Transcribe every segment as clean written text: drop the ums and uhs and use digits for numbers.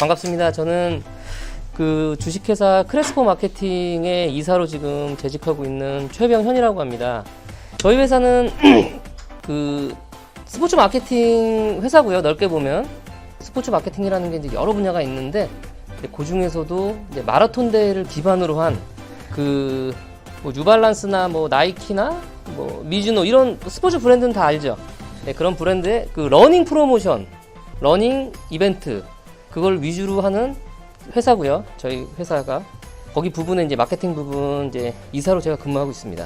반갑습니다. 저는 그 주식회사 크레스포 마케팅의 이사로 지금 재직하고 있는 최병현이라고 합니다. 저희 회사는 그 스포츠 마케팅 회사고요. 넓게 보면 스포츠 마케팅이라는 게 이제 여러 분야가 있는데 그 중에서도 이제 마라톤 대회를 기반으로 한 그 뭐 뉴발란스나 뭐 나이키나 뭐 미즈노 이런 스포츠 브랜드는 다 알죠. 네, 그런 브랜드의 그 러닝 프로모션, 러닝 이벤트 그걸 위주로 하는 회사고요. 저희 회사가 거기 부분에 이제 마케팅 부분 이제 이사로 제가 근무하고 있습니다.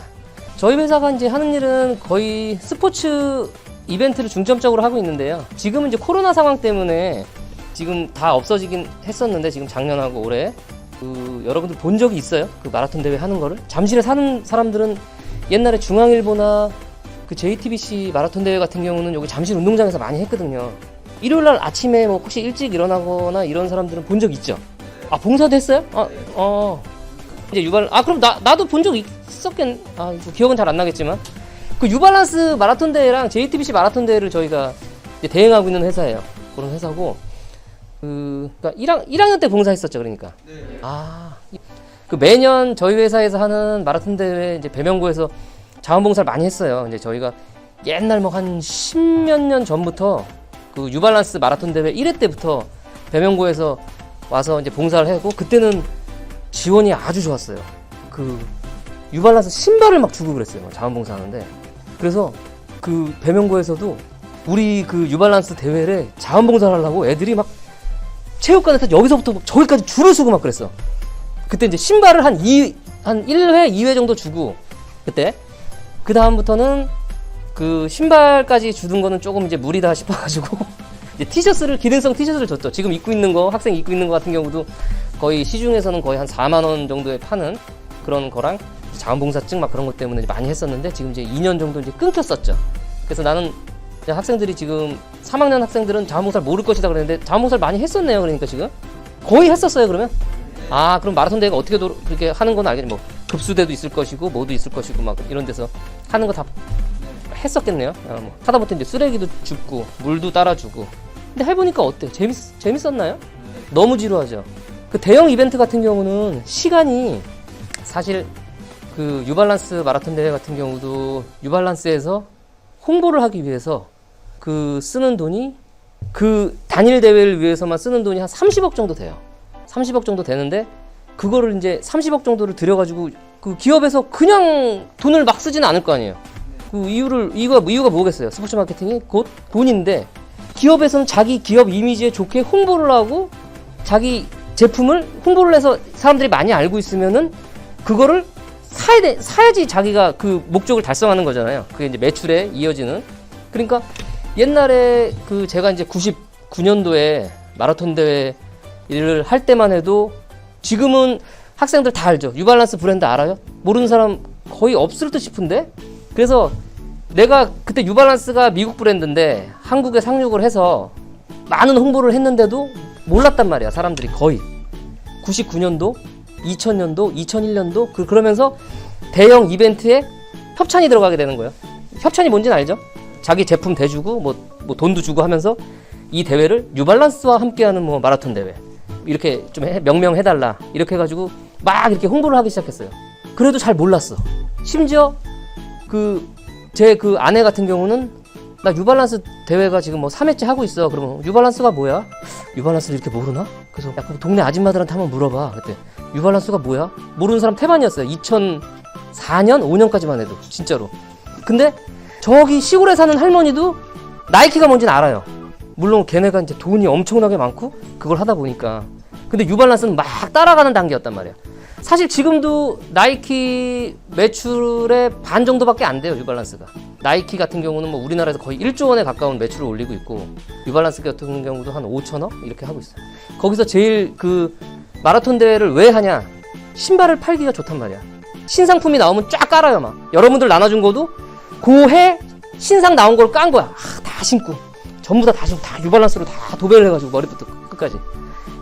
저희 회사가 이제 하는 일은 거의 스포츠 이벤트를 중점적으로 하고 있는데요. 지금은 이제 코로나 상황 때문에 지금 다 없어지긴 했었는데 지금 작년하고 올해 그 여러분들 본 적이 있어요? 그 마라톤 대회 하는 거를? 잠실에 사는 사람들은 옛날에 중앙일보나 그 JTBC 마라톤 대회 같은 경우는 여기 잠실 운동장에서 많이 했거든요. 일요일날 아침에 뭐 혹시 일찍 일어나거나 이런 사람들은 본 적 있죠? 아, 봉사도 했어요? 이제 그럼 나도 본 적 있었겠, 기억은 잘 안 나겠지만. 그 유발란스 마라톤 대회랑 JTBC 마라톤 대회를 저희가 이제 대행하고 있는 회사예요. 그런 회사고. 그러니까 1학년 때 봉사했었죠, 그러니까. 네. 그 매년 저희 회사에서 하는 마라톤 대회 이제 배명구에서 자원봉사를 많이 했어요. 이제 저희가 옛날 뭐 한 10몇 년 전부터 그 유발란스 마라톤 대회 1회 때부터 배명구에서 와서 이제 봉사를 하고 그때는 지원이 아주 좋았어요. 그 유발란스 신발을 막 주고 그랬어요. 자원봉사 하는데. 그래서 그 배명구에서도 우리 그 유발란스 대회를 자원봉사를 하려고 애들이 막 체육관에서 여기서부터 저기까지 줄을 서고 막 그랬어. 그때 이제 신발을 한 1회, 2회 정도 주고 그때 그 다음부터는 그 신발까지 주는 거는 조금 이제 무리다 싶어가지고 이제 티셔츠를 기능성 티셔츠를 줬죠. 지금 입고 있는 거 학생이 입고 있는 거 같은 경우도 거의 시중에서는 거의 한 4만 원 정도에 파는 그런 거랑 자원봉사증 막 그런 것 때문에 많이 했었는데 지금 이제 2년 정도 이제 끊겼었죠. 그래서 나는 학생들이 지금 3학년 학생들은 자원봉사를 모를 것이다 그랬는데 자원봉사를 많이 했었네요. 그러니까 지금 거의 했었어요. 그러면 그럼 마라톤 대회가 어떻게 그렇게 하는 건 알겠지. 뭐 급수대도 있을 것이고 뭐도 있을 것이고 막 이런 데서 하는 거 다 했었겠네요. 하다 보면 이제 쓰레기도 줍고 물도 따라주고. 근데 해보니까 어때요? 재밌었나요? 너무 지루하죠. 그 대형 이벤트 같은 경우는 시간이 사실 그 유발란스 마라톤 대회 같은 경우도 유발란스에서 홍보를 하기 위해서 그 쓰는 돈이 그 단일 대회를 위해서만 쓰는 돈이 한 30억 정도 돼요. 30억 정도 되는데 그거를 이제 30억 정도를 들여가지고 그 기업에서 그냥 돈을 막 쓰지는 않을 거 아니에요. 그 이유가 뭐겠어요? 스포츠 마케팅이 곧 돈인데 기업에서는 자기 기업 이미지에 좋게 홍보를 하고 자기 제품을 홍보를 해서 사람들이 많이 알고 있으면은 그거를 사야지 자기가 그 목적을 달성하는 거잖아요. 그게 이제 매출에 이어지는. 그러니까 옛날에 그 제가 이제 99년도에 마라톤 대회를 할 때만 해도 지금은 학생들 다 알죠. 유발란스 브랜드 알아요? 모르는 사람 거의 없을 듯 싶은데. 그래서 내가 그때 유발란스가 미국 브랜드인데 한국에 상륙을 해서 많은 홍보를 했는데도 몰랐단 말이야. 사람들이 거의 99년도 2000년도 2001년도 그러면서 대형 이벤트에 협찬이 들어가게 되는 거예요. 협찬이 뭔지는 알죠? 자기 제품 대주고 뭐 돈도 주고 하면서 이 대회를 뉴발란스와 함께하는 뭐 마라톤 대회 이렇게 좀 명명해달라 이렇게 해가지고 막 이렇게 홍보를 하기 시작했어요. 그래도 잘 몰랐어. 심지어 제 아내 같은 경우는 나 유발란스 대회가 지금 뭐 3회째 하고 있어. 그러면 유발란스가 뭐야? 유발란스를 이렇게 모르나? 그래서 약간 동네 아줌마들한테 한번 물어봐. 그때 유발란스가 뭐야? 모르는 사람 태반이었어요. 2004년, 5년까지만 해도 진짜로. 근데 저기 시골에 사는 할머니도 나이키가 뭔지는 알아요. 물론 걔네가 이제 돈이 엄청나게 많고 그걸 하다 보니까. 근데 유발란스는 막 따라가는 단계였단 말이야. 사실 지금도 나이키 매출의 반 정도밖에 안 돼요. 유발란스가. 나이키 같은 경우는 뭐 우리나라에서 거의 1조 원에 가까운 매출을 올리고 있고 유발란스 같은 경우도 한 5천억 이렇게 하고 있어요. 거기서 제일 그 마라톤 대회를 왜 하냐? 신발을 팔기가 좋단 말이야. 신상품이 나오면 쫙 깔아요. 막 여러분들 나눠준 거도 고해 신상 나온 걸 깐 거야. 다 신고 전부 다 신고 다 유발란스로 다 도배를 해가지고 머리부터 끝까지.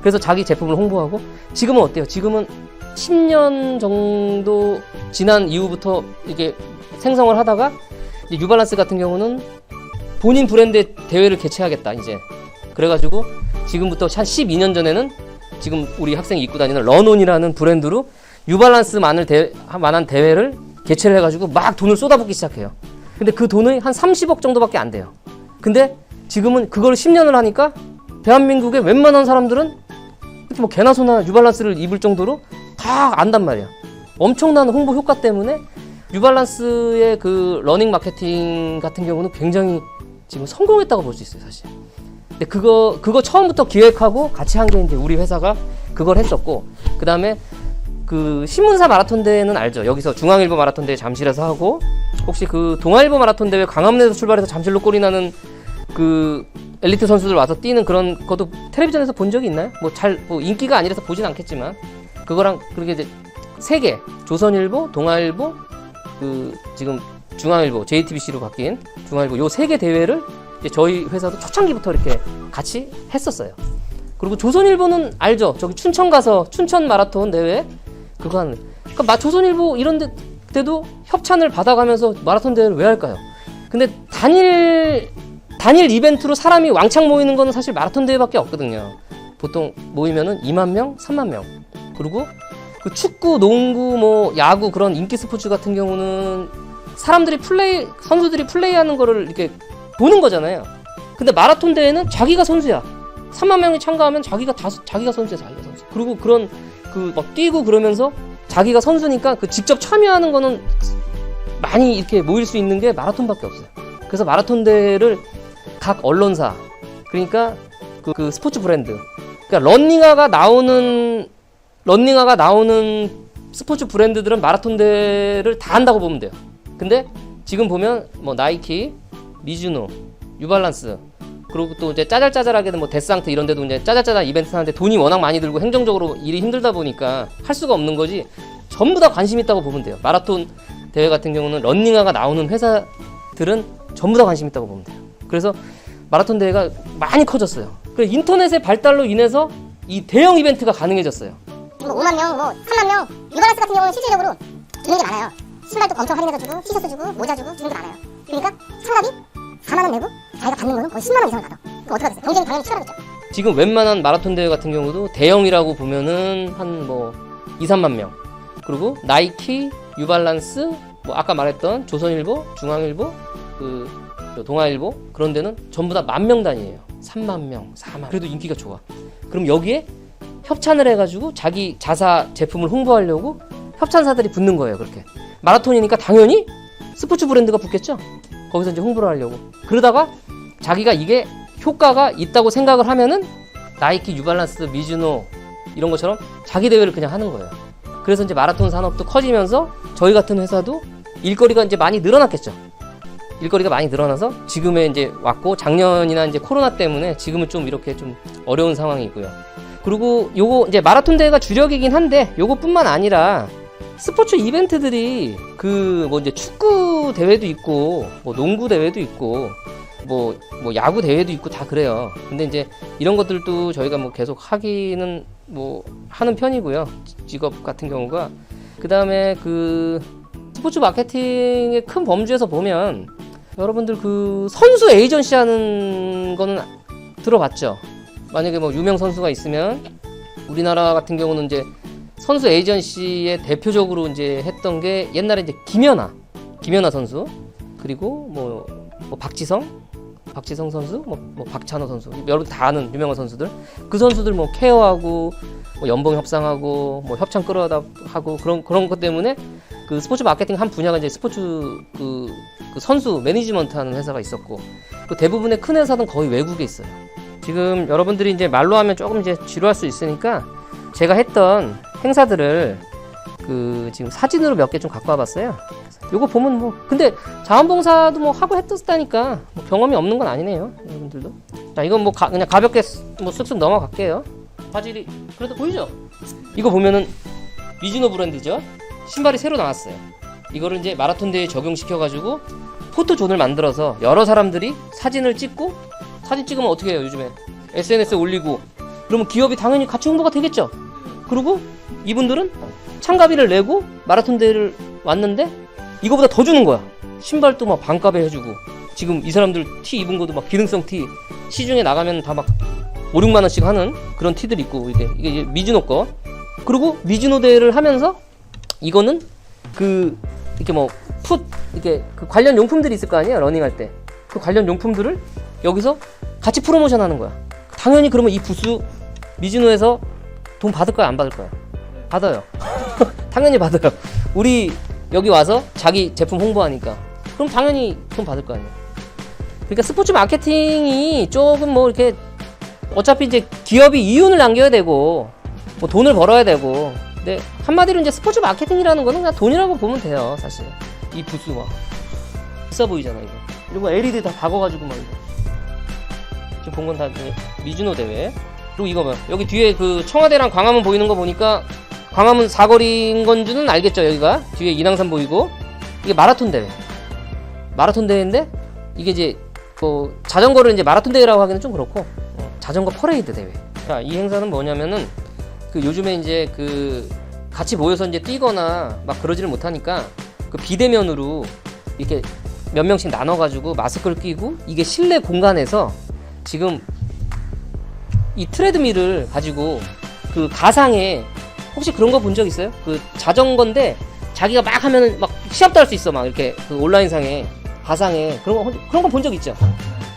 그래서 자기 제품을 홍보하고. 지금은 어때요? 지금은 10년 정도 지난 이후부터 이게 생성을 하다가 이제 뉴발란스 같은 경우는 본인 브랜드의 대회를 개최하겠다 이제. 그래가지고 지금부터 한 12년 전에는 지금 우리 학생이 입고 다니는 런온이라는 브랜드로 뉴발란스만한 대회를 개최를 해가지고 막 돈을 쏟아붓기 시작해요. 근데 그 돈이 한 30억 정도밖에 안 돼요. 근데 지금은 그걸 10년을 하니까 대한민국의 웬만한 사람들은 이렇게 뭐 개나 소나 뉴발란스를 입을 정도로 다 안단 말이야. 엄청난 홍보 효과 때문에 뉴발란스의 그 러닝 마케팅 같은 경우는 굉장히 지금 성공했다고 볼 수 있어요, 사실. 근데 그거 처음부터 기획하고 같이 한 게 이제 우리 회사가 그걸 했었고, 그 다음에 그 신문사 마라톤 대회는 알죠? 여기서 중앙일보 마라톤 대회 잠실에서 하고, 혹시 그 동아일보 마라톤 대회 광화문에서 출발해서 잠실로 꼴이 나는 그 엘리트 선수들 와서 뛰는 그런 것도 텔레비전에서 본 적이 있나요? 뭐 인기가 아니라서 보진 않겠지만, 그거랑 그렇게 이제 세 개, 조선일보, 동아일보, 그 지금 중앙일보, JTBC로 바뀐 중앙일보 요 세 개 대회를 이제 저희 회사도 초창기부터 이렇게 같이 했었어요. 그리고 조선일보는 알죠? 저기 춘천 가서 춘천 마라톤 대회 그거 하는. 그러니까 조선일보 이런 데도 협찬을 받아가면서 마라톤 대회를 왜 할까요? 근데 단일 이벤트로 사람이 왕창 모이는 거는 사실 마라톤 대회밖에 없거든요. 보통 모이면은 2만 명, 3만 명. 그리고 그 축구, 농구, 뭐 야구 그런 인기 스포츠 같은 경우는 사람들이 선수들이 플레이하는 거를 이렇게 보는 거잖아요. 근데 마라톤 대회는 자기가 선수야. 3만 명이 참가하면 자기가 선수야, 자기가 선수. 그리고 그런 그 막 뛰고 그러면서 자기가 선수니까 그 직접 참여하는 거는 많이 이렇게 모일 수 있는 게 마라톤밖에 없어요. 그래서 마라톤 대회를 각 언론사, 그러니까 그 스포츠 브랜드, 그러니까 런닝화가 나오는 스포츠 브랜드들은 마라톤 대회를 다 한다고 보면 돼요. 근데 지금 보면 뭐 나이키, 미즈노, 뉴발란스, 그리고 또 이제 짜잘짜잘하게는 뭐 데스상트 이런 데도 이제 짜잘짜잘 이벤트 하는데 돈이 워낙 많이 들고 행정적으로 일이 힘들다 보니까 할 수가 없는 거지, 전부 다 관심 있다고 보면 돼요. 마라톤 대회 같은 경우는 런닝화가 나오는 회사들은 전부 다 관심 있다고 보면 돼요. 그래서 마라톤 대회가 많이 커졌어요. 그래서 인터넷의 발달로 인해서 이 대형 이벤트가 가능해졌어요. 뭐 5만 명, 뭐 3만 명. 뉴발란스 같은 경우는 실질적으로 주는 게 많아요. 신발도 엄청 할인해서 주고, 티셔츠 주고, 모자 주고 주는 게 많아요. 그러니까 상납이 4만 원 내고 자기가 받는 거는 거의 10만 원 이상을 받아. 그럼 어떻게 하겠어요? 경쟁이 당연히 치열하겠죠. 지금 웬만한 마라톤 대회 같은 경우도 대형이라고 보면은 한 뭐 2, 3만 명. 그리고 나이키, 뉴발란스, 뭐 아까 말했던 조선일보, 중앙일보, 그 동아일보 그런 데는 전부 다 10,000명 단위예요. 3만 명, 4만. 그래도 인기가 좋아. 그럼 여기에 협찬을 해가지고 자기 자사 제품을 홍보하려고 협찬사들이 붙는 거예요. 그렇게 마라톤이니까 당연히 스포츠 브랜드가 붙겠죠. 거기서 이제 홍보를 하려고. 그러다가 자기가 이게 효과가 있다고 생각을 하면은 나이키, 뉴발란스, 미즈노 이런 것처럼 자기 대회를 그냥 하는 거예요. 그래서 이제 마라톤 산업도 커지면서 저희 같은 회사도 일거리가 이제 많이 늘어났겠죠. 일거리가 많이 늘어나서 지금에 이제 왔고, 작년이나 이제 코로나 때문에 지금은 좀 이렇게 좀 어려운 상황이고요. 그리고 요거 이제 마라톤 대회가 주력이긴 한데 요것뿐만 아니라 스포츠 이벤트들이 그 뭐 이제 축구 대회도 있고 뭐 농구 대회도 있고 뭐 야구 대회도 있고 다 그래요. 근데 이제 이런 것들도 저희가 뭐 계속 하기는 뭐 하는 편이고요. 직업 같은 경우가. 그다음에 그 스포츠 마케팅의 큰 범주에서 보면 여러분들 그 선수 에이전시 하는 거는 들어봤죠? 만약에 뭐 유명 선수가 있으면 우리나라 같은 경우는 이제 선수 에이전시에 대표적으로 이제 했던 게 옛날에 이제 김연아 선수, 그리고 뭐 박지성 선수, 뭐 박찬호 선수, 여러분 다 아는 유명한 선수들. 그 선수들 뭐 케어하고 뭐 연봉 협상하고 뭐 협찬 끌어다 하고 그런 것 때문에 그 스포츠 마케팅 한 분야가 이제 스포츠 그 선수 매니지먼트 하는 회사가 있었고, 그 대부분의 큰 회사는 거의 외국에 있어요. 지금 여러분들이 이제 말로 하면 조금 이제 지루할 수 있으니까 제가 했던 행사들을 그 지금 사진으로 몇 개 좀 갖고 와봤어요. 요거 보면 뭐 근데 자원봉사도 뭐 하고 했었다니까 뭐 경험이 없는 건 아니네요, 여러분들도. 자, 이건 뭐 그냥 가볍게 뭐 쓱쓱 넘어갈게요. 화질이 그래도 보이죠? 이거 보면은 미즈노 브랜드죠. 신발이 새로 나왔어요. 이거를 이제 마라톤 대회에 적용시켜가지고 포토존을 만들어서 여러 사람들이 사진을 찍고, 사진 찍으면 어떻게 해요? 요즘에 SNS에 올리고 그러면 기업이 당연히 같이 홍보가 되겠죠. 그리고 이분들은 참가비를 내고 마라톤 대회를 왔는데 이거보다 더 주는 거야. 신발도 막 반값에 해주고, 지금 이 사람들 티 입은 것도 막 기능성 티 시중에 나가면 다 막 5, 6만 원씩 하는 그런 티들 있고 이게 이제 미즈노 거. 그리고 미즈노 대회를 하면서 이거는 그 이렇게 뭐 풋 이렇게 그 관련 용품들이 있을 거 아니에요. 러닝할 때. 그 관련 용품들을 여기서 같이 프로모션 하는 거야. 당연히 그러면 이 부스 미즈노에서 돈 받을 거야, 안 받을 거야? 받아요. 당연히 받아요. 우리 여기 와서 자기 제품 홍보하니까. 그럼 당연히 돈 받을 거 아니에요. 그러니까 스포츠 마케팅이 조금 뭐 이렇게 어차피 이제 기업이 이윤을 남겨야 되고 뭐 돈을 벌어야 되고, 근데 한마디로 이제 스포츠 마케팅이라는 거는 그냥 돈이라고 보면 돼요, 사실. 이 부스와 비싸 보이잖아 이거. 그리고 LED 다 박아가지고 막 이거. 지금 본 건 다 미즈노 대회. 그리고 이거 봐. 여기 뒤에 그 청와대랑 광화문 보이는 거 보니까 광화문 사거리인 건 줄은 알겠죠. 여기가 뒤에 인왕산 보이고, 이게 마라톤 대회. 마라톤 대회인데 이게 이제 뭐 자전거를 이제 마라톤 대회라고 하기는 좀 그렇고, 자전거 퍼레이드 대회. 자, 이 행사는 뭐냐면은 그 요즘에 이제 그 같이 모여서 이제 뛰거나 막 그러지를 못하니까 그 비대면으로 이렇게 몇 명씩 나눠가지고 마스크를 끼고, 이게 실내 공간에서 지금 이 트레드밀을 가지고 그 가상에, 혹시 그런 거 본 적 있어요? 그 자전거인데 자기가 막 하면은 막 시합도 할 수 있어. 막 이렇게 그 온라인상에 가상에 그런 거 본 적 있죠?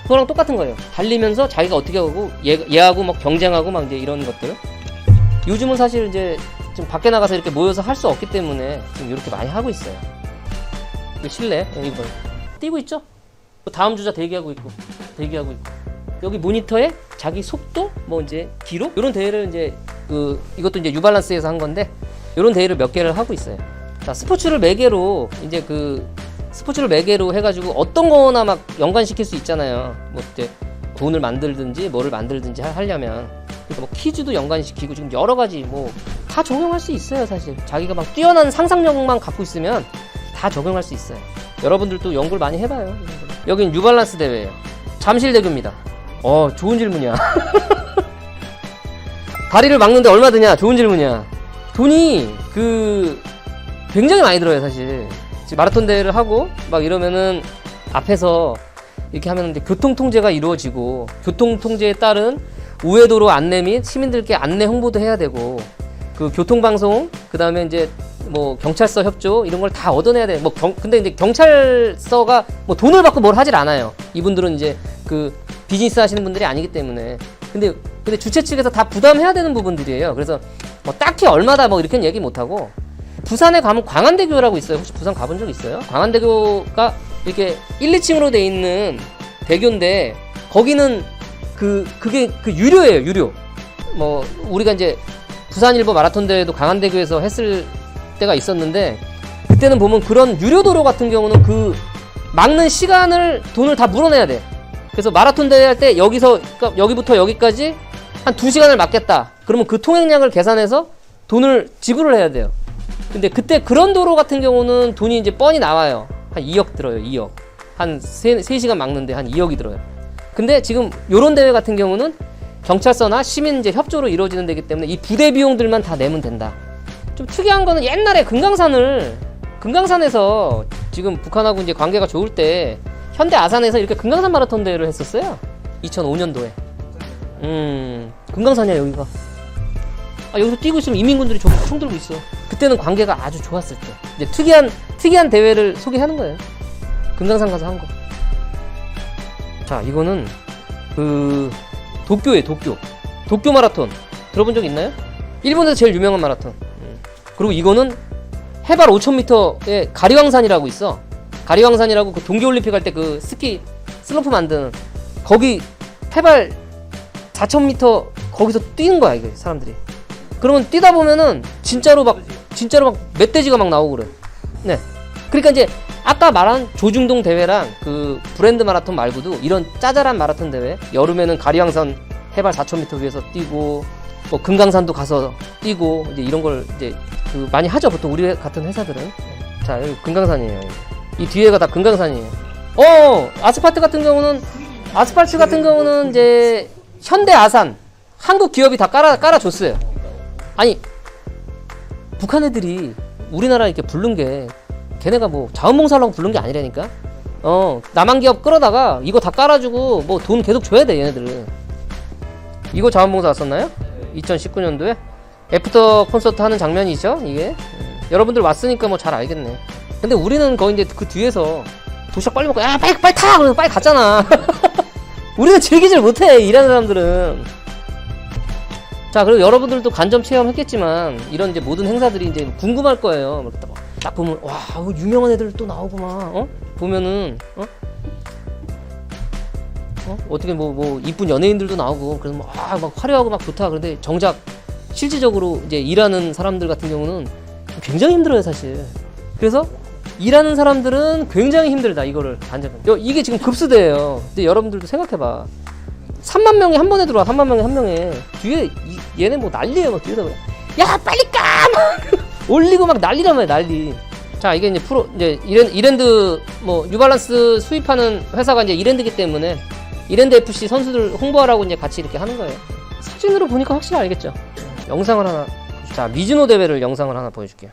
그거랑 똑같은 거예요. 달리면서 자기가 어떻게 하고 얘하고 막 경쟁하고 막 이제 이런 것들. 요즘은 사실 이제 좀 밖에 나가서 이렇게 모여서 할 수 없기 때문에 지금 이렇게 많이 하고 있어요. 실내 이거 뛰고 있죠? 다음 주자 대기하고 있고. 여기 모니터에 자기 속도, 뭐 이제 기록 이런 대회를 이제 그 이것도 이제 뉴발란스에서 한 건데 이런 대회를 몇 개를 하고 있어요. 자, 스포츠를 매개로 이제 그 스포츠를 매개로 해가지고 어떤 거나 막 연관시킬 수 있잖아요. 뭐 이제 돈을 만들든지 뭐를 만들든지 하려면, 그러니까 뭐 퀴즈도 연관시키고 지금 여러 가지 뭐 다 적용할 수 있어요. 사실 자기가 막 뛰어난 상상력만 갖고 있으면 다 적용할 수 있어요. 여러분들도 연구를 많이 해봐요. 여긴 뉴발란스 대회예요. 잠실대교입니다. 좋은 질문이야. 다리를 막는데 얼마 드냐? 좋은 질문이야. 돈이 굉장히 많이 들어요, 사실. 지금 마라톤 대회를 하고 막 이러면은 앞에서 이렇게 하면 이제 교통통제가 이루어지고, 교통통제에 따른 우회도로 안내 및 시민들께 안내 홍보도 해야 되고, 그 교통방송, 그 다음에 이제 뭐 경찰서 협조 이런 걸 다 얻어내야 돼. 근데 이제 경찰서가 뭐 돈을 받고 뭘 하질 않아요. 이분들은 이제 그 비즈니스 하시는 분들이 아니기 때문에. 근데 주최 측에서 다 부담해야 되는 부분들이에요. 그래서 뭐 딱히 얼마다 뭐 이렇게는 얘기 못 하고, 부산에 가면 광안대교라고 있어요. 혹시 부산 가본 적 있어요? 광안대교가 이렇게 1, 2층으로 돼 있는 대교인데, 거기는 그게 유료예요, 유료. 뭐 우리가 이제 부산일보 마라톤 대회도 광안대교에서 했을 때가 있었는데, 그때는 보면 그런 유료 도로 같은 경우는 그 막는 시간을 돈을 다 물어내야 돼. 그래서 마라톤 대회 할 때 그러니까 여기부터 여기까지 한 2시간을 막겠다. 그러면 그 통행량을 계산해서 돈을 지불을 해야 돼요. 근데 그때 그런 도로 같은 경우는 돈이 이제 뻔히 나와요. 한 2억 들어요, 2억. 한 3시간 막는데 한 2억이 들어요. 근데 지금 요런 대회 같은 경우는 경찰서나 시민 이제 협조로 이루어지는 데기 때문에 이 부대 비용들만 다 내면 된다. 좀 특이한 거는 옛날에 금강산에서 지금 북한하고 이제 관계가 좋을 때 현대 아산에서 이렇게 금강산 마라톤 대회를 했었어요. 2005년도에. 금강산이야, 여기가. 여기서 뛰고 있으면 이민군들이 총 들고 있어. 그때는 관계가 아주 좋았을 때. 이제 특이한 대회를 소개하는 거예요. 금강산 가서 한 거. 자, 이거는 도쿄예요, 도쿄 마라톤. 들어본 적 있나요? 일본에서 제일 유명한 마라톤. 그리고 이거는 해발 5,000m의 가리왕산이라고 있어. 가리왕산이라고 그 동계올림픽 할 때 그 스키 슬로프 만드는, 거기 해발 4,000m 거기서 뛰는 거야, 이게 사람들이. 그러면 뛰다 보면은 진짜로 막 멧돼지가 막 나오고 그래. 네. 그러니까 이제 아까 말한 조중동 대회랑 그 브랜드 마라톤 말고도 이런 짜잘한 마라톤 대회, 여름에는 가리왕산 해발 4,000m 위에서 뛰고, 뭐 금강산도 가서 뛰고, 이제 이런 걸 이제 많이 하죠, 보통 우리 같은 회사들은. 자, 여기 금강산이에요. 이 뒤에가 다 금강산이에요. 아스팔트 같은 경우는 이제 현대 아산, 한국 기업이 다 깔아줬어요. 아니, 북한 애들이 우리나라 이렇게 부른 게, 걔네가 뭐 자원봉사하려고 부른 게 아니라니까. 남한 기업 끌어다가 이거 다 깔아주고 뭐 돈 계속 줘야 돼, 얘네들은. 이거 자원봉사 왔었나요? 2019년도에 애프터 콘서트 하는 장면이죠 이게. 여러분들 왔으니까 뭐 잘 알겠네. 근데 우리는 거의 이제 그 뒤에서 도시락 빨리 먹고 야 빨리 타! 그래서 빨리 갔잖아. 우리는 즐기질 못해 일하는 사람들은. 자, 그리고 여러분들도 간접 체험했겠지만 이런 이제 모든 행사들이 이제 궁금할 거예요. 딱 보면 와 유명한 애들 또 나오고 막 보면은 어떻게 뭐 이쁜 연예인들도 나오고 그래서 막 화려하고 막 좋다. 그런데 정작 실질적으로 이제 일하는 사람들 같은 경우는 굉장히 힘들어요 사실. 그래서 일하는 사람들은 굉장히 힘들다 이거를 간접적으로. 이게 지금 급수대예요. 근데 여러분들도 생각해봐. 3만 명이 한 번에 들어와. 3만 명이 한 명에 뒤에 얘네 뭐 난리예요. 막 뒤에다 야 빨리 까! 막 올리고 막 난리란 말이야 난리. 자, 이게 이제 이제 이랜드 뭐 뉴발란스 수입하는 회사가 이제 이랜드기 때문에 이랜드 FC 선수들 홍보하라고 이제 같이 이렇게 하는 거예요. 사진으로 보니까 확실히 알겠죠. 영상을 하나. 자, 미즈노 대회를 영상을 하나 보여줄게요.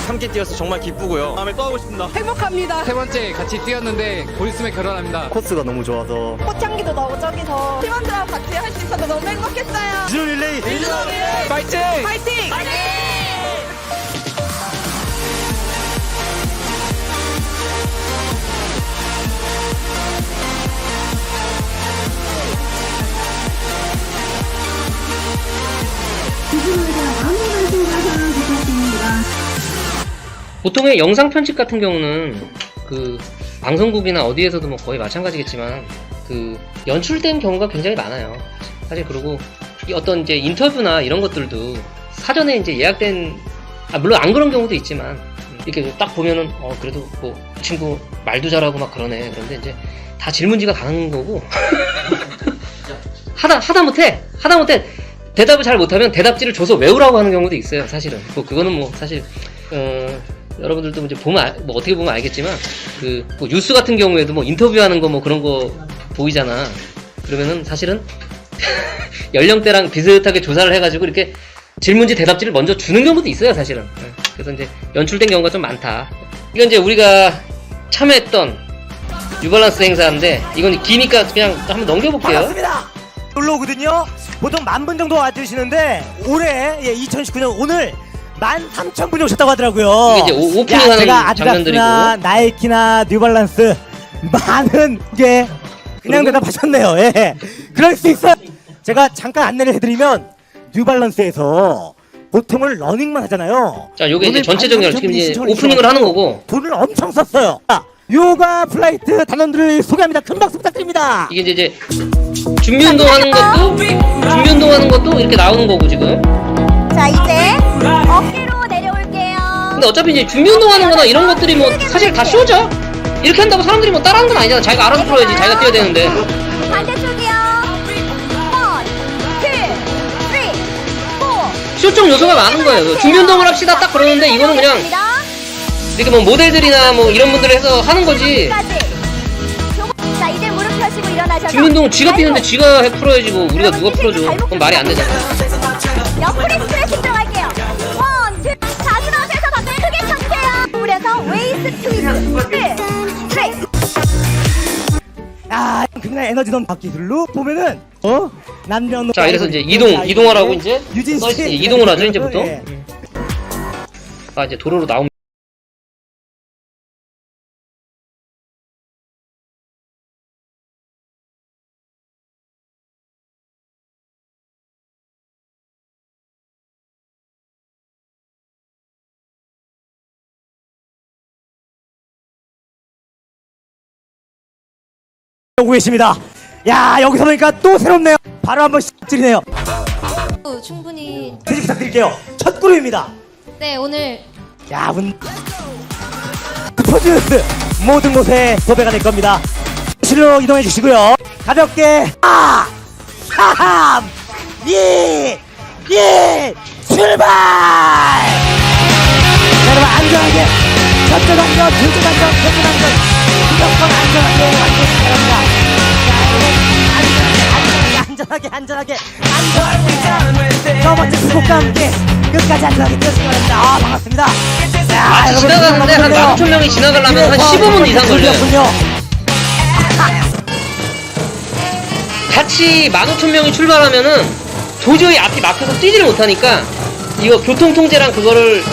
함께 뛰어서 정말 기쁘고요. 다음에 또 하고 싶습니다. 행복합니다. 세 번째 같이 뛰었는데 곧 있으면 결혼합니다. 코스가 너무 좋아서 꽃향기도 너무 저기서 팀원들하고 같이 할 수 있어서 너무 행복했어요. 미즈노 릴레이 파이팅! 파이팅! 보통의 영상 편집 같은 경우는 그 방송국이나 어디에서도 뭐 거의 마찬가지겠지만 그 연출된 경우가 굉장히 많아요. 사실 그리고 이 어떤 이제 인터뷰나 이런 것들도 사전에 이제 예약된 물론 안 그런 경우도 있지만 이렇게 딱 보면은 그래도 뭐 그 친구 말도 잘하고 막 그러네. 그런데 이제 다 질문지가 가는 거고 하다못해 대답을 잘 못하면 대답지를 줘서 외우라고 하는 경우도 있어요. 사실은 그거는 뭐 사실 여러분들도 이제 보면 뭐 어떻게 보면 알겠지만 뭐 뉴스 같은 경우에도 뭐 인터뷰하는 거 뭐 그런 거 보이잖아. 그러면은 사실은 연령대랑 비슷하게 조사를 해가지고 이렇게 질문지 대답지를 먼저 주는 경우도 있어요, 사실은. 그래서 이제 연출된 경우가 좀 많다. 이건 이제 우리가 참여했던 뉴발란스 행사인데 이건 기니까 그냥 한번 넘겨볼게요. 반갑습니다. 놀러 오거든요. 보통 10,000분 정도 와주시는데 올해 2019년 오늘 13,000분이 오셨다고 하더라고요. 이게 이제 오프닝하는 제가 장면들이고 아디다스나 나이키나 뉴발란스 많은 게 그냥 대답하셨네요. 예. 그럴 수 있어요. 제가 잠깐 안내를 해드리면 뉴발란스에서 보통은 러닝만 하잖아요. 자, 요게 이제 오늘 전체적으로 지금 13,000분이 이제 신청을 오프닝을 하는 거고 돈을 엄청 썼어요. 자, 요가 플라이트 단원들을 소개합니다. 큰 박수 부탁드립니다. 이게 이제 준비 운동하는 것도 이렇게 나오는 거고 지금. 자, 이제 어깨로 내려올게요. 근데 어차피 이제 준비 운동하는 거나 이런 것들이 뭐 사실 다 쇼죠. 이렇게 한다고 사람들이 뭐 따라하는 건 아니잖아. 자기가 알아서 풀어야지. 자기가 뛰어야 되는데. 반대쪽이요. 1, 2, 3, 4. 실용 요소가 많은 거예요. 준비 운동을 합시다 딱 그러는데 이거는 그냥 이렇게 뭐 모델들이나 뭐 이런 분들 해서 하는 거지. 자, 이제 무릎 펴시고 일어나셔서 준비 운동은 쥐가 뛰는데 쥐가 해 풀어야지 뭐 우리가 누가 풀어줘. 그건 말이 안 되잖아. 옆구리 스트레칭 들어갈게요. 1, 2. 가슴아웃에서 박을 크게 펴주세요. 무려서 웨이스트 트위스트. 스트레이트. 아, 그냥 에너지 넘 기술로 보면은 남녀노. 자, 이래서 이제 이동하라고 이제 써있으니 이동을 하죠 이제부터. 예. 아, 이제 도로로 나오면. 오고 계십니다. 야, 여기서 보니까 또 새롭네요. 바로 한번 시작드리네요. 충분히 제지 부탁드릴게요. 첫 그룹입니다. 네 오늘 야, 스포츠 모든 곳에 도배가 될 겁니다. 실로 이동해 주시고요. 가볍게 4, 3, 2, 1 출발! 자, 여러분 안전하게 첫째 단전, 둘째 단전, 셋째 단전 무조건 안전하게 완주해주시기 바랍니다. 자, 여러분 안전하게 첫 번째 두 곡과 함께 끝까지 안전하게 뛰어주시기 바랍니다. 아, 반갑습니다. 자, 여러분, 지나가는데 한 15,000명이 지나가려면 한 15분 이상 걸려요. 같이 15,000명이 출발하면은 도저히 앞이 막혀서 뛰지를 못하니까 이거 교통통제랑 그거를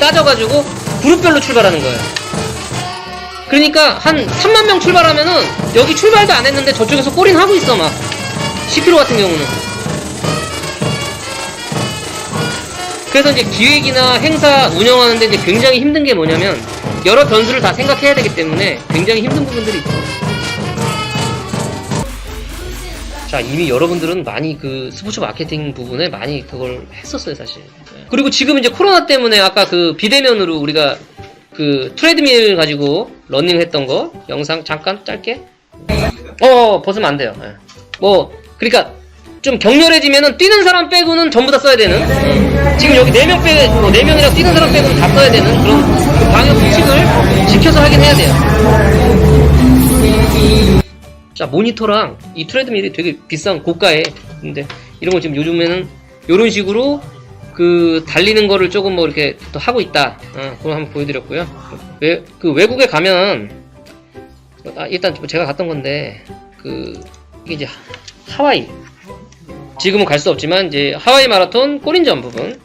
따져가지고 그룹별로 출발하는 거예요. 그러니까 한 3만 명 출발하면은 여기 출발도 안 했는데 저쪽에서 꼬린 하고 있어 막 10km 같은 경우는. 그래서 이제 기획이나 행사 운영하는데 이제 굉장히 힘든 게 뭐냐면 여러 변수를 다 생각해야 되기 때문에 굉장히 힘든 부분들이 있죠. 자, 이미 여러분들은 많이 그 스포츠 마케팅 부분에 많이 그걸 했었어요, 사실. 그리고 지금 이제 코로나 때문에 아까 그 비대면으로 우리가 그 트레드밀 가지고 러닝 했던 거 영상 잠깐 짧게 벗으면 안 돼요. 뭐 그러니까 좀 격렬해지면은 뛰는 사람 빼고는 전부 다 써야 되는 지금 여기 4명 빼, 뭐 4명이랑 뛰는 사람 빼고는 다 써야 되는 그런 그 방역 수칙을 지켜서 하긴 해야 돼요. 자, 모니터랑 이 트레드밀이 되게 비싼 고가에 근데 이런 거 지금 요즘에는 요런 식으로 그 달리는 거를 조금 뭐 이렇게 또 하고 있다. 그걸 한번 보여드렸고요. 그 외국에 가면 일단 제가 갔던 건데 이게 이제 하와이 지금은 갈 수 없지만 이제 하와이 마라톤 꼬린전 부분.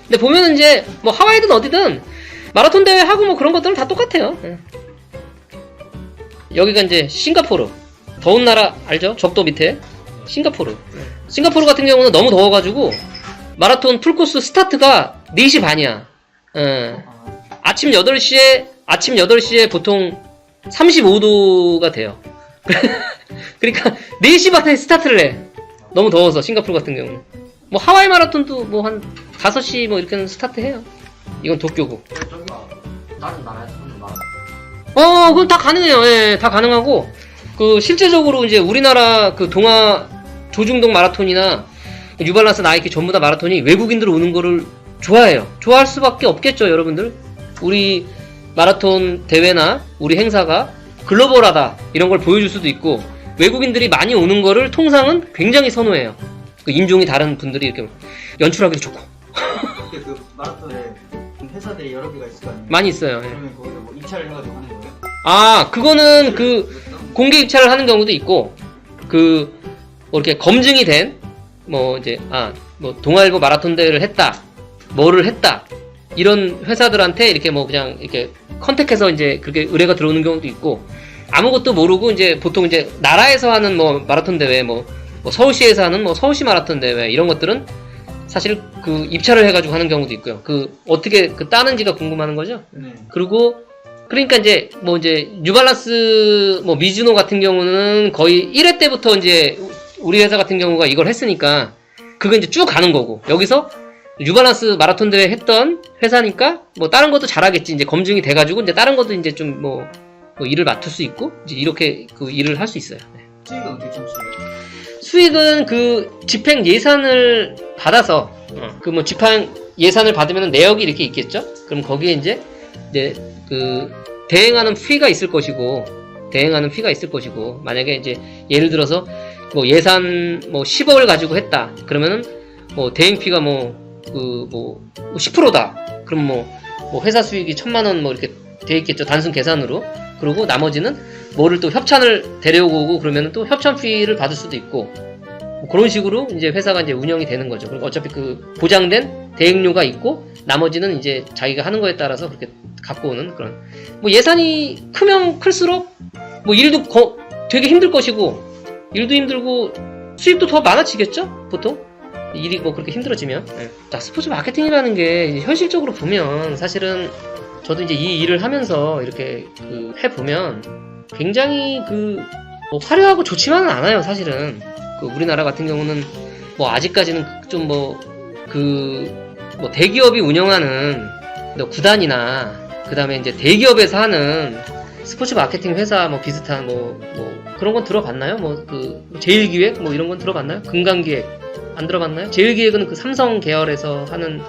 근데 보면은 이제 뭐 하와이든 어디든 마라톤 대회 하고 뭐 그런 것들은 다 똑같아요. 여기가 이제 싱가포르 더운 나라 알죠? 적도 밑에 싱가포르. 싱가포르 같은 경우는 너무 더워가지고 마라톤 풀코스 스타트가 4시 반이야. 아침 8시에 보통 35도가 돼요. 그러니까 4시 반에 스타트를 해. 너무 더워서 싱가포르 같은 경우는. 뭐 하와이 마라톤도 뭐 한 5시 뭐 이렇게는 스타트 해요. 이건 도쿄고. 다른 나라에서 하는 마라톤. 그건 다 가능해요. 예, 다 가능하고 그 실제적으로 이제 우리나라 그 동아 조중동 마라톤이나 뉴발란스 나이키 전부 다 마라톤이 외국인들 오는 거를 좋아해요. 좋아할 수밖에 없겠죠, 여러분들. 우리 마라톤 대회나 우리 행사가 글로벌하다 이런 걸 보여줄 수도 있고 외국인들이 많이 오는 거를 통상은 굉장히 선호해요. 그 인종이 다른 분들이 이렇게 연출하기도 좋고. 그 마라톤에 회사들이 여러 개가 있을 거 아니에요? 많이 있어요. 예. 그러면 거기서 뭐 입찰을 해가지고 하는 거예요? 그거는 그 공개 입찰을 하는 경우도 있고 그 뭐 이렇게 검증이 된 뭐 이제 뭐 동아일보 마라톤 대회를 했다, 뭐를 했다 이런 회사들한테 이렇게 뭐 그냥 이렇게 컨택해서 이제 그렇게 의뢰가 들어오는 경우도 있고 아무것도 모르고 이제 보통 이제 나라에서 하는 뭐 마라톤 대회 뭐 서울시에서 하는 뭐 서울시 마라톤 대회 이런 것들은 사실 그 입찰을 해가지고 하는 경우도 있고요. 그 어떻게 그 따는지가 궁금하는 거죠. 네. 그리고 그러니까 이제 뭐 이제 뉴발란스 뭐 미즈노 같은 경우는 거의 1회 때부터 이제 우리 회사 같은 경우가 이걸 했으니까 그거 이제 쭉 가는 거고 여기서 뉴발란스 마라톤 대회 했던 회사니까 뭐 다른 것도 잘하겠지 이제 검증이 돼가지고 이제 다른 것도 이제 좀 뭐 뭐 일을 맡을 수 있고 이제 이렇게 그 일을 할 수 있어요. 네. 수익은 어떻게 참으시나요? 수익은 그 집행 예산을 받아서 그 뭐 집행 예산을 받으면 내역이 이렇게 있겠죠. 그럼 거기에 이제 그 대행하는 피가 있을 것이고 만약에 이제 예를 들어서 뭐 예산 뭐 10억을 가지고 했다. 그러면은 뭐 대행피가 뭐 10%다. 그럼 뭐 회사 수익이 1,000만 원 뭐 이렇게 돼 있겠죠. 단순 계산으로. 그리고 나머지는 뭐를 또 협찬을 데려오고 오고 그러면은 또 협찬피를 받을 수도 있고 뭐 그런 식으로 이제 회사가 이제 운영이 되는 거죠. 그리고 어차피 그 보장된 대행료가 있고 나머지는 이제 자기가 하는 거에 따라서 그렇게 갖고 오는 그런 뭐 예산이 크면 클수록 뭐 일도 되게 힘들 것이고 일도 힘들고 수입도 더 많아지겠죠? 보통 일이 뭐 그렇게 힘들어지면. 네. 자, 스포츠 마케팅이라는 게 이제 현실적으로 보면 사실은 저도 이제 이 일을 하면서 이렇게 그 해보면 굉장히 뭐 화려하고 좋지만은 않아요. 사실은 그 우리나라 같은 경우는 뭐 아직까지는 좀 뭐 대기업이 운영하는 구단이나 그 다음에 이제 대기업에서 하는 스포츠 마케팅 회사 뭐 비슷한 뭐 그런 건 들어봤나요? 뭐 그 제일기획 뭐 이런 건 들어봤나요? 금강기획 안 들어봤나요? 제일기획은 그 삼성 계열에서 하는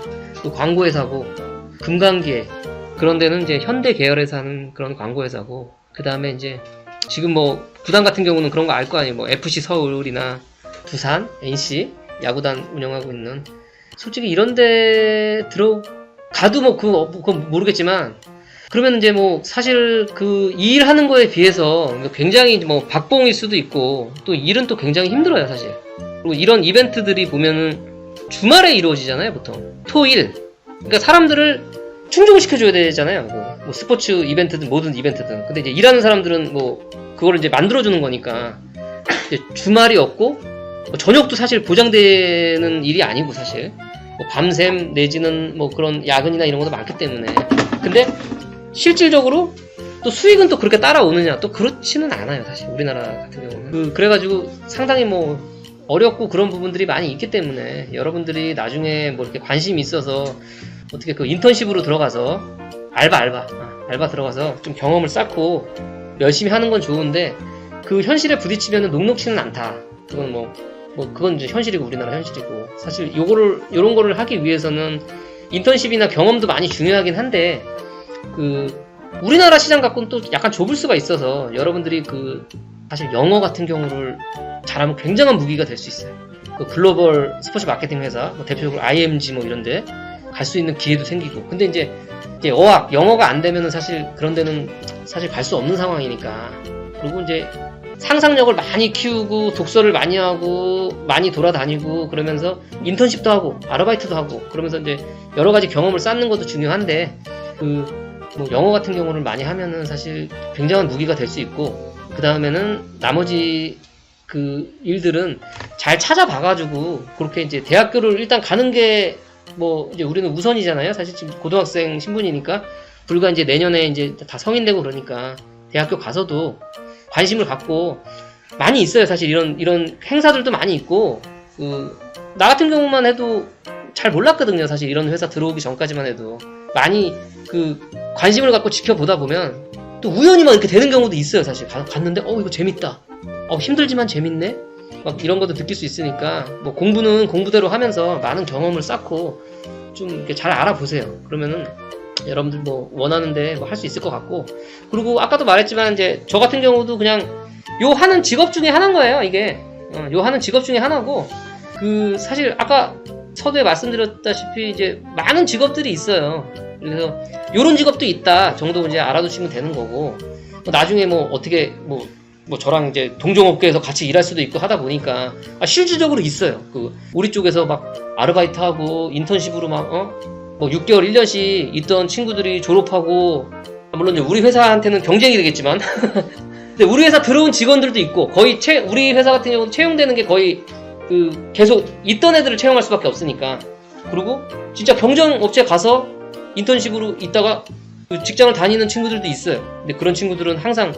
그 광고회사고 금강기획 그런 데는 이제 현대 계열에서 하는 그런 광고회사고 그 다음에 이제 지금 뭐 구단 같은 경우는 그런 거 알 거 아니에요. 뭐 FC 서울이나 두산, NC 야구단 운영하고 있는 솔직히 이런 데 들어가도 뭐 그건 모르겠지만 그러면 이제 뭐 사실 그 이 일 하는 거에 비해서 굉장히 뭐 박봉일 수도 있고 또 일은 또 굉장히 힘들어요 사실. 그리고 이런 이벤트들이 보면은 주말에 이루어지잖아요 보통 토일. 그러니까 사람들을 충족을 시켜줘야 되잖아요. 뭐 스포츠 이벤트든 모든 이벤트든. 근데 이제 일하는 사람들은 뭐 그거를 이제 만들어주는 거니까 이제 주말이 없고 뭐 저녁도 사실 보장되는 일이 아니고 사실 뭐 밤샘 내지는 뭐 그런 야근이나 이런 것도 많기 때문에. 근데 실질적으로 또 수익은 또 그렇게 따라오느냐 또 그렇지는 않아요 사실 우리나라 같은 경우는. 그래가지고 상당히 뭐 어렵고 그런 부분들이 많이 있기 때문에 여러분들이 나중에 뭐 이렇게 관심이 있어서 어떻게 그 인턴십으로 들어가서 알바 들어가서 좀 경험을 쌓고 열심히 하는 건 좋은데 그 현실에 부딪히면은 녹록치는 않다. 그건 그건 이제 현실이고 우리나라 현실이고 사실 요런 거를 하기 위해서는 인턴십이나 경험도 많이 중요하긴 한데 그 우리나라 시장 갖고는 또 약간 좁을 수가 있어서 여러분들이 그 사실 영어 같은 경우를 잘하면 굉장한 무기가 될 수 있어요. 그 글로벌 스포츠 마케팅 회사 뭐 대표적으로 IMG 뭐 이런데 갈 수 있는 기회도 생기고. 근데 이제 영어가 안 되면은 사실 그런 데는 사실 갈 수 없는 상황이니까. 그리고 이제 상상력을 많이 키우고 독서를 많이 하고 많이 돌아다니고 그러면서 인턴십도 하고 아르바이트도 하고 그러면서 이제 여러 가지 경험을 쌓는 것도 중요한데 뭐 영어 같은 경우를 많이 하면은 사실 굉장한 무기가 될 수 있고 그 다음에는 나머지 그 일들은 잘 찾아봐가지고 그렇게 이제 대학교를 일단 가는 게 뭐 이제 우리는 우선이잖아요. 사실 지금 고등학생 신분이니까 불과 이제 내년에 이제 다 성인 되고 그러니까 대학교 가서도 관심을 갖고 많이 있어요. 사실 이런 행사들도 많이 있고 나 같은 경우만 해도 잘 몰랐거든요. 사실 이런 회사 들어오기 전까지만 해도 많이 관심을 갖고 지켜보다 보면 또 우연히 막 이렇게 되는 경우도 있어요. 사실 갔는데 이거 재밌다. 힘들지만 재밌네. 막 이런 것도 느낄 수 있으니까 뭐 공부는 공부대로 하면서 많은 경험을 쌓고 좀 이렇게 잘 알아보세요. 그러면은 여러분들 뭐 원하는데 뭐 할 수 있을 것 같고 그리고 아까도 말했지만 이제 저 같은 경우도 그냥 요 하는 직업 중에 하나인 거예요. 이게 요 하는 직업 중에 하나고 사실 아까 서두에 말씀드렸다시피 이제 많은 직업들이 있어요. 그래서 요런 직업도 있다 정도 이제 알아두시면 되는 거고 나중에 뭐 어떻게 뭐 저랑 이제 동종업계에서 같이 일할 수도 있고 하다 보니까 실질적으로 있어요. 우리 쪽에서 막 아르바이트하고 인턴십으로 뭐 6개월 1년씩 있던 친구들이 졸업하고 물론 이제 우리 회사한테는 경쟁이 되겠지만 근데 우리 회사 들어온 직원들도 있고 거의 우리 회사 같은 경우는 채용되는 게 거의 계속 있던 애들을 채용할 수밖에 없으니까 그리고 진짜 경쟁업체 가서 인턴십으로 있다가 직장을 다니는 친구들도 있어요. 근데 그런 친구들은 항상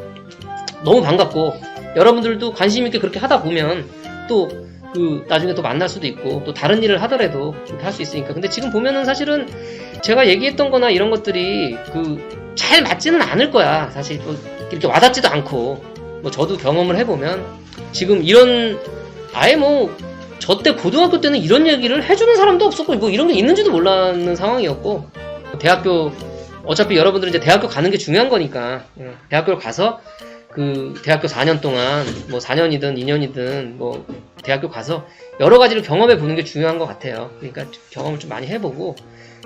너무 반갑고 여러분들도 관심 있게 그렇게 하다 보면 또 나중에 또 만날 수도 있고 또 다른 일을 하더라도 할 수 있으니까. 근데 지금 보면은 사실은 제가 얘기했던 거나 이런 것들이 잘 맞지는 않을 거야. 사실 또 이렇게 와닿지도 않고, 뭐 저도 경험을 해보면 지금 이런 아예 뭐 저 때 고등학교 때는 이런 얘기를 해주는 사람도 없었고 뭐 이런 게 있는지도 몰랐는 상황이었고, 대학교 어차피 여러분들은 이제 대학교 가는 게 중요한 거니까 대학교를 가서 그 대학교 4년 동안 뭐 4년이든 2년이든 뭐 대학교 가서 여러 가지를 경험해 보는 게 중요한 것 같아요. 그러니까 경험을 좀 많이 해보고,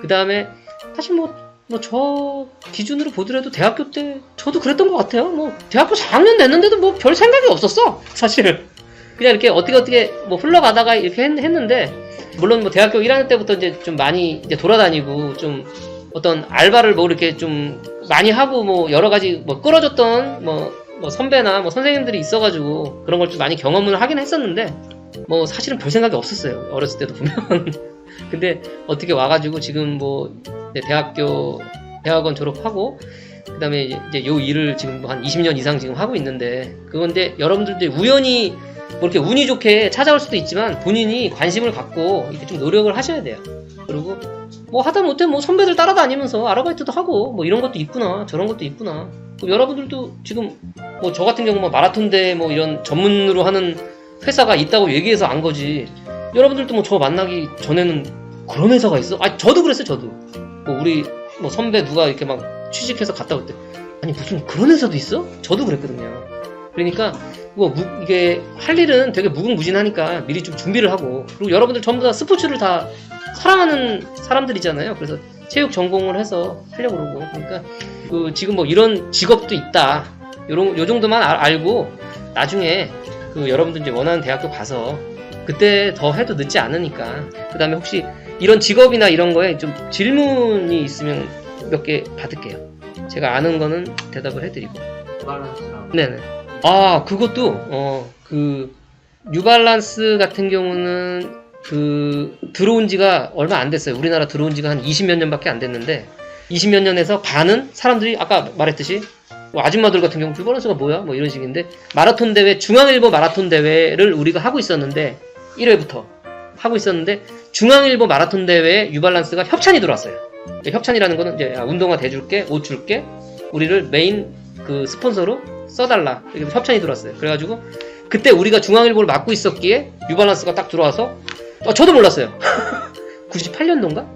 그 다음에 사실 뭐 저 기준으로 보더라도 대학교 때 저도 그랬던 것 같아요. 뭐 대학교 4학년 됐는데도 뭐 별 생각이 없었어 사실. 그냥 이렇게 어떻게 뭐 흘러가다가 이렇게 했는데, 물론 뭐 대학교 1학년 때부터 이제 좀 많이 이제 돌아다니고 좀 어떤 알바를 뭐 이렇게 좀 많이 하고 뭐 여러 가지 뭐 끌어줬던 뭐 선배나 뭐 선생님들이 있어가지고 그런 걸 좀 많이 경험을 하긴 했었는데, 뭐 사실은 별 생각이 없었어요, 어렸을 때도 보면. 근데 어떻게 와가지고 지금 뭐 대학원 졸업하고 그 다음에 이제 요 일을 지금 뭐 한 20년 이상 지금 하고 있는데, 그건데 여러분들도 우연히 뭐 이렇게 운이 좋게 찾아올 수도 있지만 본인이 관심을 갖고 이렇게 좀 노력을 하셔야 돼요. 그리고 뭐 하다못해 뭐 선배들 따라다니면서 아르바이트도 하고 뭐 이런 것도 있구나 저런 것도 있구나. 여러분들도 지금 뭐 저 같은 경우 뭐 마라톤대 뭐 이런 전문으로 하는 회사가 있다고 얘기해서 안 거지, 여러분들도 뭐 저 만나기 전에는 그런 회사가 있어? 아, 저도 그랬어요. 저도 뭐 우리 뭐 선배 누가 이렇게 막 취직해서 갔다 올 때, 아니 무슨 그런 회사도 있어? 저도 그랬거든요. 그러니까 뭐 이게 할 일은 되게 무궁무진하니까 미리 좀 준비를 하고, 그리고 여러분들 전부 다 스포츠를 다 사랑하는 사람들이잖아요. 그래서 체육 전공을 해서 하려고 그러고, 그러니까 그 지금 뭐 이런 직업도 있다, 요 정도만 알고 나중에 그 여러분들 이제 원하는 대학교 가서 그때 더 해도 늦지 않으니까. 그 다음에 혹시 이런 직업이나 이런 거에 좀 질문이 있으면 몇 개 받을게요. 제가 아는 거는 대답을 해드리고. 뉴발란스랑 네네. 아, 그것도 그 뉴발란스 같은 경우는 그 들어온 지가 얼마 안 됐어요. 우리나라 들어온 지가 한 20몇 년밖에 안 됐는데, 20몇 년에서 반은 사람들이 아까 말했듯이 뭐 아줌마들 같은 경우 뉴발란스가 뭐야? 뭐 이런 식인데, 마라톤 대회, 중앙일보 마라톤 대회를 우리가 하고 있었는데 1회부터 하고 있었는데, 중앙일보 마라톤 대회에 뉴발란스가 협찬이 들어왔어요. 협찬이라는 거는 이제 운동화 대줄게, 옷 줄게, 우리를 메인 그 스폰서로 써달라, 이렇게 협찬이 들어왔어요. 그래가지고 그때 우리가 중앙일보를 맡고 있었기에 뉴발란스가 딱 들어와서, 저도 몰랐어요. 98년도인가?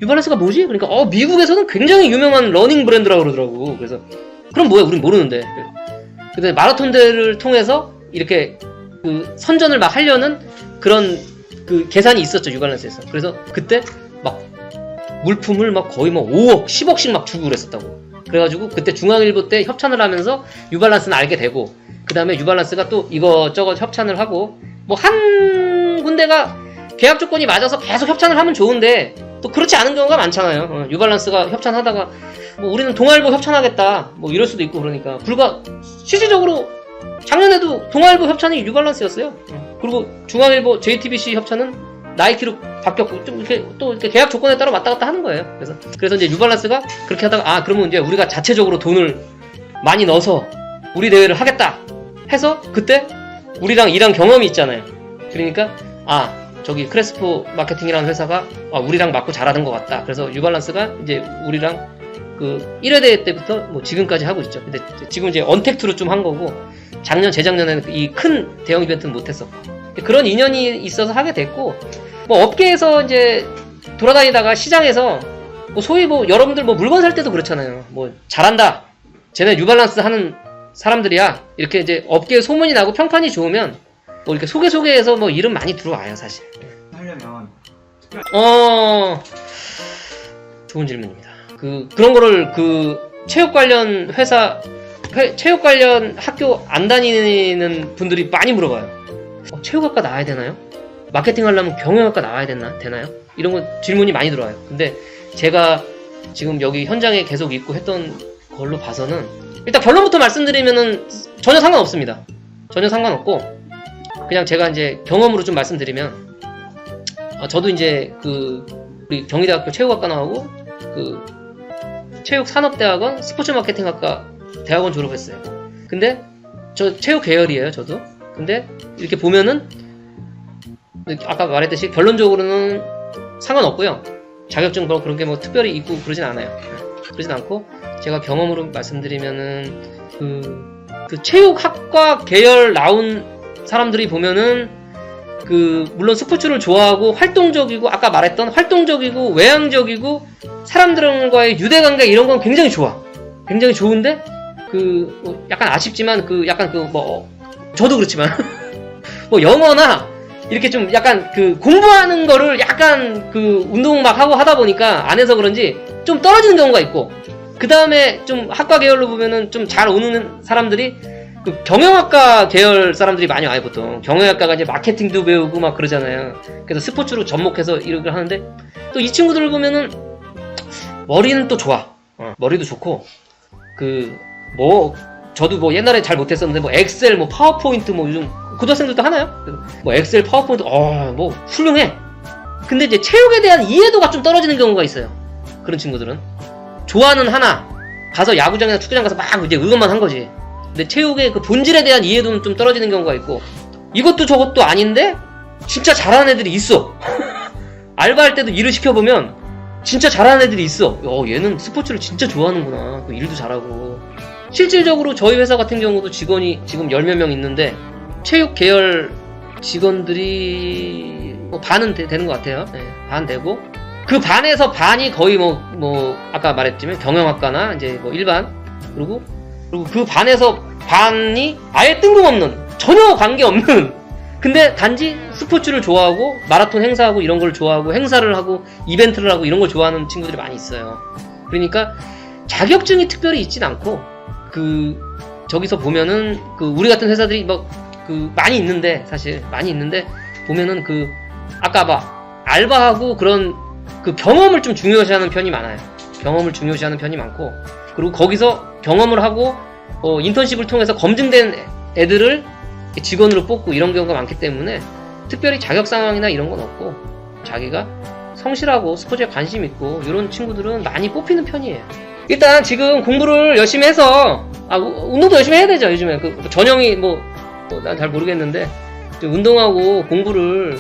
뉴발란스가 뭐지? 그러니까 미국에서는 굉장히 유명한 러닝 브랜드라고 그러더라고. 그래서 그럼 뭐야, 우린 모르는데. 근데 마라톤 대회를 통해서 이렇게 그 선전을 막 하려는 그런 그 계산이 있었죠, 뉴발란스에서. 그래서 그때 막 물품을 막 거의 뭐 5억, 10억씩 막 주고 그랬었다고. 그래가지고 그때 중앙일보 때 협찬을 하면서 뉴발란스는 알게 되고, 그 다음에 뉴발란스가 또 이것저것 협찬을 하고, 뭐 한 군데가 계약 조건이 맞아서 계속 협찬을 하면 좋은데 또 그렇지 않은 경우가 많잖아요. 뉴발란스가 협찬하다가 뭐 우리는 동아일보 협찬하겠다 뭐 이럴 수도 있고, 그러니까 실질적으로 작년에도 동아일보 협찬이 뉴발란스였어요. 그리고 중앙일보 JTBC 협찬은 나이키로 바뀌었고, 좀 이렇게 또 이렇게 계약 조건에 따라 왔다 갔다 하는 거예요. 그래서 이제 뉴발란스가 그렇게 하다가, 그러면 이제 우리가 자체적으로 돈을 많이 넣어서 우리 대회를 하겠다 해서, 그때 우리랑 일한 경험이 있잖아요. 그러니까 저기 크레스포 마케팅이라는 회사가 우리랑 맞고 잘하는 것 같다. 그래서 뉴발란스가 이제 우리랑 그 1회 대회 때부터 뭐 지금까지 하고 있죠. 근데 지금 이제 언택트로 좀 한 거고, 재작년에는 이 큰 대형 이벤트는 못했었고, 그런 인연이 있어서 하게 됐고, 뭐 업계에서 이제 돌아다니다가 시장에서 뭐 소위 뭐 여러분들 뭐 물건 살 때도 그렇잖아요. 뭐 잘한다, 쟤네 뉴발란스 하는 사람들이야, 이렇게 이제 업계에 소문이 나고 평판이 좋으면 뭐 이렇게 소개해서 뭐 이름 많이 들어와요, 사실. 하려면 좋은 질문입니다. 그런 거를 체육 관련 체육 관련 학교 안 다니는 분들이 많이 물어봐요. 체육학과 나와야 되나요? 마케팅 하려면 경영학과 나와야 되나요? 이런 거 질문이 많이 들어와요. 근데 제가 지금 여기 현장에 계속 있고 했던 걸로 봐서는, 일단 결론부터 말씀드리면은 전혀 상관없습니다. 전혀 상관없고, 그냥 제가 이제 경험으로 좀 말씀드리면, 저도 이제 우리 경희대학교 체육학과 나오고 체육산업대학원 스포츠마케팅학과 대학원 졸업했어요. 근데 저 체육 계열이에요, 저도. 근데 이렇게 보면은 아까 말했듯이 결론적으로는 상관없고요. 자격증 뭐 그런 게 뭐 특별히 있고 그러진 않아요. 그러진 않고, 제가 경험으로 말씀드리면은 그 체육학과 계열 나온 사람들이 보면은 물론 스포츠를 좋아하고 활동적이고 아까 말했던 활동적이고 외향적이고 사람들과의 유대관계 이런 건 굉장히 좋아. 굉장히 좋은데 뭐 약간 아쉽지만 저도 그렇지만 뭐 영어나 이렇게 좀 약간 공부하는 거를 약간 운동 막 하고 하다 보니까 안 해서 그런지 좀 떨어지는 경우가 있고, 그 다음에 좀 학과 계열로 보면은 좀 잘 오는 사람들이 경영학과 계열 사람들이 많이 와요. 보통 경영학과가 이제 마케팅도 배우고 막 그러잖아요. 그래서 스포츠로 접목해서 이렇게 하는데 또 이 친구들을 보면은 머리는 또 좋아. 머리도 좋고 저도 옛날에 잘 못했었는데 엑셀 파워포인트 요즘 고등학생들도 하나요? 엑셀 파워포인트 훌륭해. 근데 이제 체육에 대한 이해도가 좀 떨어지는 경우가 있어요. 그런 친구들은 좋아는 하나 가서 야구장이나 축구장 가서 막 이제 응원만 한 거지. 근데 체육의 본질에 대한 이해도는 좀 떨어지는 경우가 있고, 이것도 저것도 아닌데 진짜 잘하는 애들이 있어. 알바할 때도 일을 시켜보면 진짜 잘하는 애들이 있어. 얘는 스포츠를 진짜 좋아하는구나. 일도 잘하고. 실질적으로 저희 회사 같은 경우도 직원이 지금 10몇 명 있는데 체육 계열 직원들이 반은 되는 것 같아요. 네, 반 되고, 그 반에서 반이 거의 아까 말했지만 경영학과나 이제 일반, 그리고 그 반에서 반이 아예 뜬금없는, 전혀 관계없는, 근데 단지 스포츠를 좋아하고 마라톤 행사하고 이런 걸 좋아하고 행사를 하고 이벤트를 하고 이런 걸 좋아하는 친구들이 많이 있어요. 그러니까 자격증이 특별히 있진 않고, 저기서 보면은 우리 같은 회사들이 많이 있는데, 사실 많이 있는데 보면은 아까 알바하고 그런 경험을 좀 중요시하는 편이 많아요. 경험을 중요시하는 편이 많고, 그리고 거기서 경험을 하고 인턴십을 통해서 검증된 애들을 직원으로 뽑고 이런 경우가 많기 때문에 특별히 자격 상황이나 이런 건 없고, 자기가 성실하고 스포츠에 관심 있고 이런 친구들은 많이 뽑히는 편이에요. 일단 지금 공부를 열심히 해서 운동도 열심히 해야 되죠. 요즘에 전형이 난 잘 모르겠는데 좀 운동하고 공부를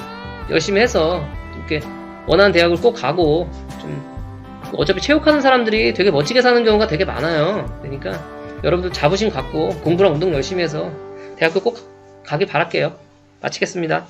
열심히 해서 이렇게 원하는 대학을 꼭 가고, 좀 어차피 체육하는 사람들이 되게 멋지게 사는 경우가 되게 많아요. 그러니까 여러분들 자부심 갖고 공부랑 운동 열심히 해서 대학교 꼭 가길 바랄게요. 마치겠습니다.